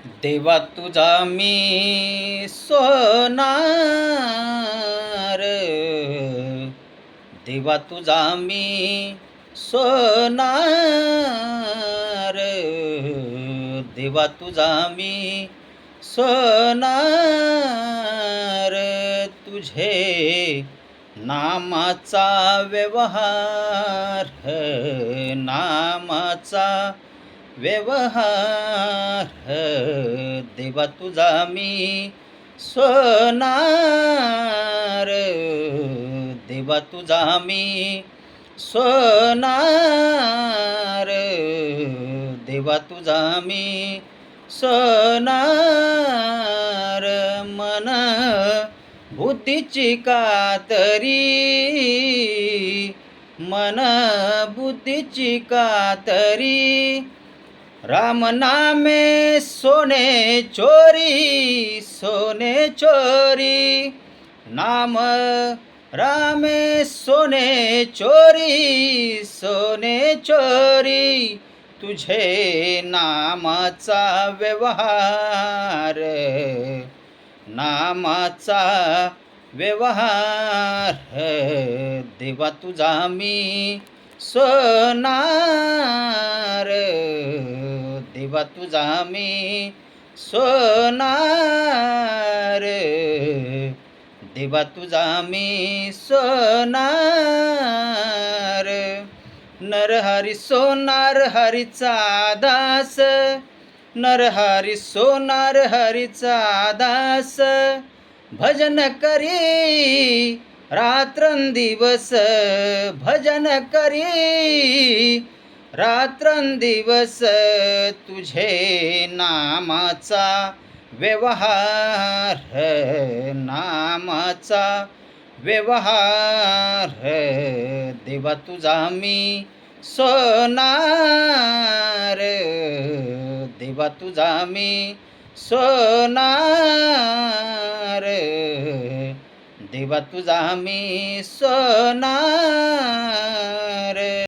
देवा तुझा मी सोनार, देवा तुझा मी सोनार, देवा तुझा मी सोनार, तुझे नामाचा व्यवहार, नामाचा व्यवहार, देवा तुझा मी सोनार, देवा तुझा मी सोनार, देवा तुझा मी सोनार, मन बुद्धीची कातरी, मन बुद्धीची कातरी, राम नामे सोने चोरी, सोने चोरी, नाम रामे सोने चोरी, सोने चोरी, तुझे नामाचा व्यवहार, नामाचा व्यवहार, देवा तुझा मी सोनार, देवा तुझा मी सोनार, देवा तुझा मी सोनार, नरहरी सोनार हरीचा दास, नरहरी सोनार हरीचा दास, भजन करी रात्रंदिवस, भजन करी रात्रंदिवस, तुझे नामाचा व्यवहार, नामाचा व्यवहार, देवा तुझा मी सोनार, देवा तुझा मी सोनार, देवा तुझा मी सोनार.